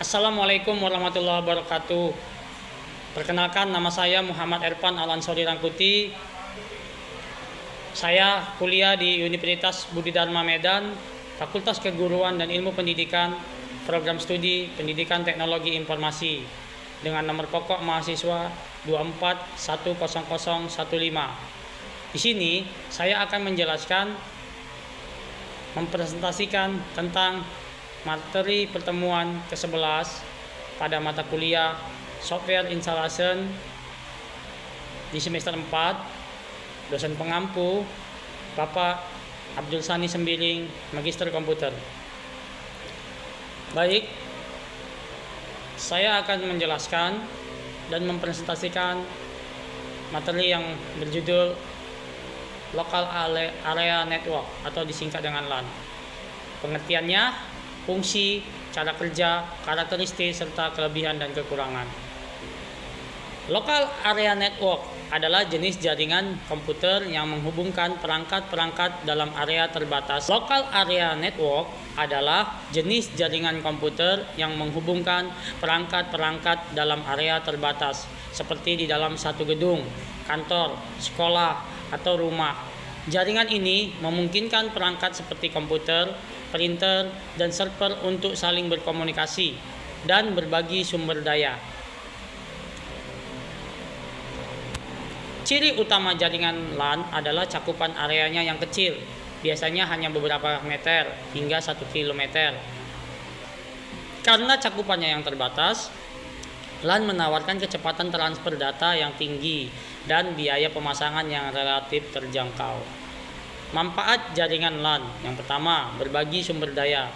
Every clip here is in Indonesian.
Assalamualaikum warahmatullahi wabarakatuh. Perkenalkan, nama saya Muhammad Ervan Al-Ansori Rangkuti. Saya kuliah di Universitas Budi Dharma Medan, Fakultas Keguruan dan Ilmu Pendidikan, Program Studi Pendidikan Teknologi Informasi, dengan nomor pokok mahasiswa 2410015. Di sini saya akan mempresentasikan tentang materi pertemuan ke-11 pada mata kuliah Software Installation di semester 4. Dosen pengampu Bapak Abdul Sani Sembiring, Magister Komputer. Baik, saya akan menjelaskan dan mempresentasikan materi yang berjudul Local Area Network atau disingkat dengan LAN. Pengertiannya, fungsi, cara kerja, karakteristik, serta kelebihan dan kekurangan. Local Area Network adalah jenis jaringan komputer yang menghubungkan perangkat-perangkat dalam area terbatas. Local Area Network adalah jenis jaringan komputer yang menghubungkan perangkat-perangkat dalam area terbatas, seperti di dalam satu gedung, kantor, sekolah, atau rumah. Jaringan ini memungkinkan perangkat seperti komputer, printer, dan server untuk saling berkomunikasi dan berbagi sumber daya. Ciri utama jaringan LAN adalah cakupan areanya yang kecil, biasanya hanya beberapa meter hingga 1 kilometer. Karena cakupannya yang terbatas, LAN menawarkan kecepatan transfer data yang tinggi dan biaya pemasangan yang relatif terjangkau. Manfaat jaringan LAN: yang pertama, berbagi sumber daya.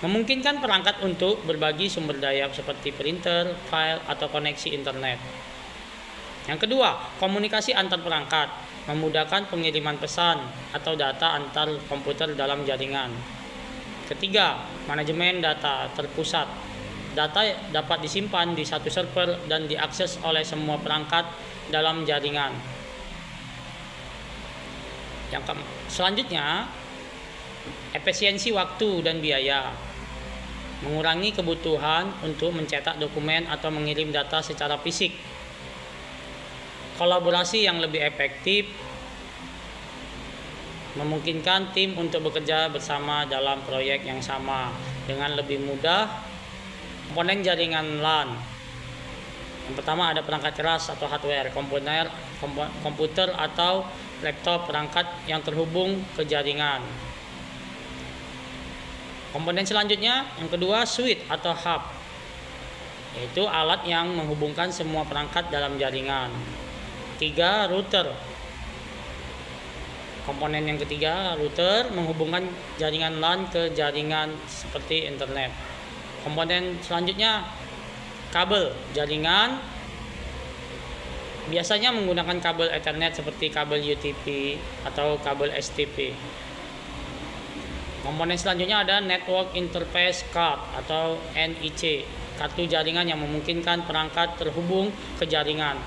Memungkinkan perangkat untuk berbagi sumber daya seperti printer, file, atau koneksi internet. Yang kedua, komunikasi antar perangkat. Memudahkan pengiriman pesan atau data antar komputer dalam jaringan. Ketiga, manajemen data terpusat. Data dapat disimpan di satu server dan diakses oleh semua perangkat dalam jaringan. Selanjutnya, efisiensi waktu dan biaya. Mengurangi kebutuhan untuk mencetak dokumen atau mengirim data secara fisik. Kolaborasi yang lebih efektif. Memungkinkan tim untuk bekerja bersama dalam proyek yang sama dengan lebih mudah. Komponen jaringan LAN. Yang pertama, ada perangkat keras atau hardware, komputer atau laptop, perangkat yang terhubung ke jaringan. Komponen selanjutnya, yang kedua, switch atau hub, yaitu alat yang menghubungkan semua perangkat dalam jaringan. Tiga, router. Komponen yang ketiga, router, menghubungkan jaringan LAN ke jaringan seperti internet. Komponen selanjutnya, kabel jaringan, biasanya menggunakan kabel Ethernet seperti kabel UTP atau kabel STP. Komponen selanjutnya ada Network Interface Card atau NIC, kartu jaringan yang memungkinkan perangkat terhubung ke jaringan.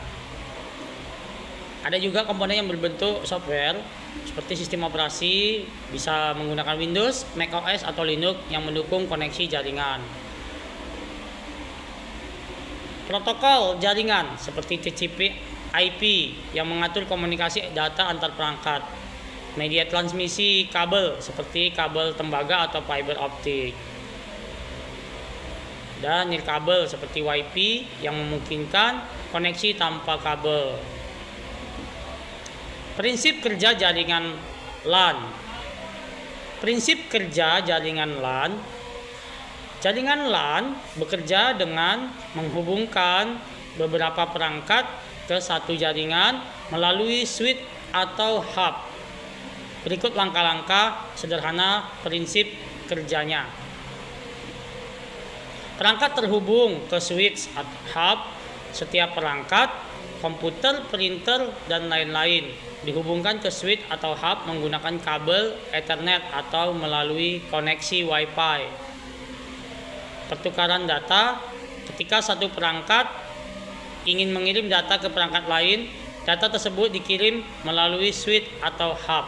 Ada juga komponen yang berbentuk software seperti sistem operasi, bisa menggunakan Windows, macOS, atau Linux yang mendukung koneksi jaringan. Protokol jaringan seperti TCP, IP yang mengatur komunikasi data antar perangkat. Media transmisi kabel seperti kabel tembaga atau fiber optik. Dan nirkabel seperti WiFi yang memungkinkan koneksi tanpa kabel. Prinsip kerja jaringan LAN. Prinsip kerja jaringan LAN. Jaringan LAN bekerja dengan menghubungkan beberapa perangkat ke satu jaringan melalui switch atau hub. Berikut langkah-langkah sederhana prinsip kerjanya. Perangkat terhubung ke switch atau hub. Setiap perangkat, komputer, printer, dan lain-lain dihubungkan ke switch atau hub menggunakan kabel Ethernet atau melalui koneksi Wi-Fi. Pertukaran data: ketika satu perangkat ingin mengirim data ke perangkat lain, data tersebut dikirim melalui switch atau hub.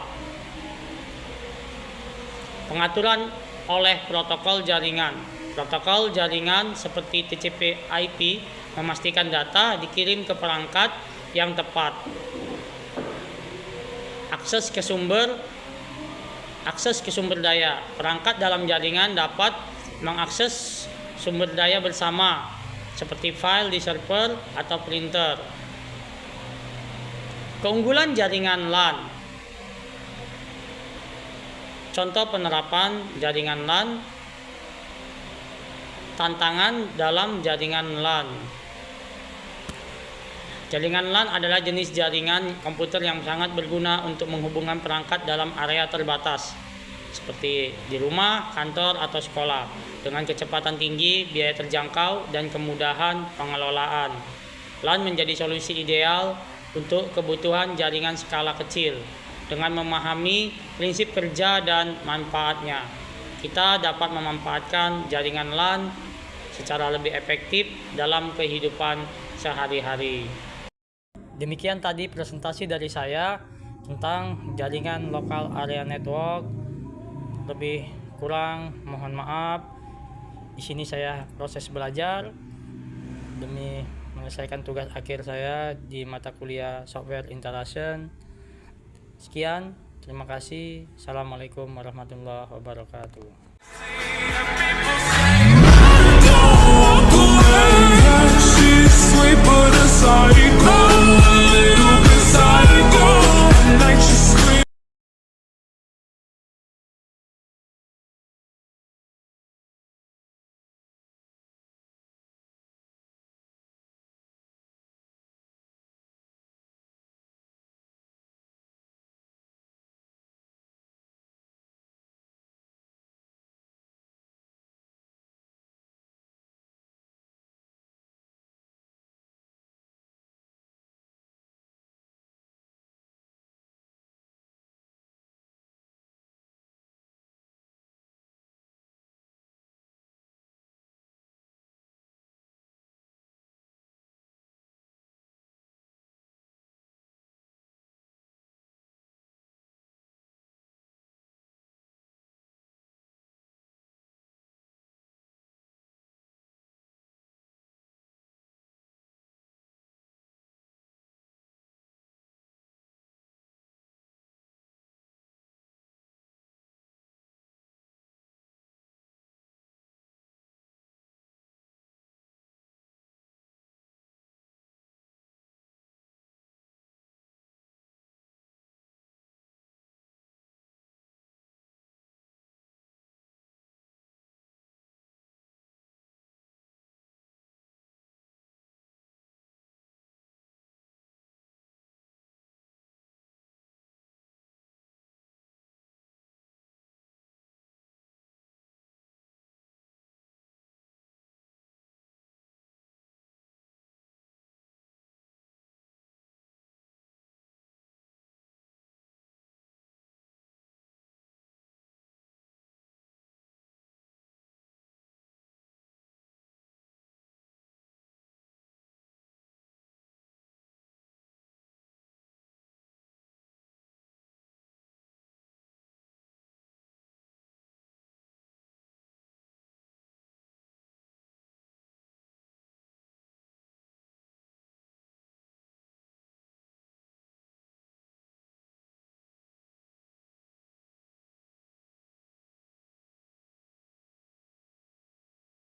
Pengaturan oleh protokol jaringan. Protokol jaringan seperti TCP/IP memastikan data dikirim ke perangkat yang tepat. Akses ke sumber daya. Perangkat dalam jaringan dapat mengakses sumber daya bersama seperti file di server atau printer. Keunggulan jaringan LAN. Contoh penerapan jaringan LAN. Tantangan dalam jaringan LAN. Jaringan LAN adalah jenis jaringan komputer yang sangat berguna untuk menghubungkan perangkat dalam area terbatas, seperti di rumah, kantor, atau sekolah, dengan kecepatan tinggi, biaya terjangkau, dan kemudahan pengelolaan. LAN menjadi solusi ideal untuk kebutuhan jaringan skala kecil. Dengan memahami prinsip kerja dan manfaatnya, kita dapat memanfaatkan jaringan LAN secara lebih efektif dalam kehidupan sehari-hari. Demikian tadi presentasi dari saya tentang jaringan Local Area Network. Lebih kurang mohon maaf. Di sini saya proses belajar demi menyelesaikan tugas akhir saya di mata kuliah Software Interaction. Sekian, terima kasih. Assalamualaikum warahmatullahi wabarakatuh. She's sweet but a psycho.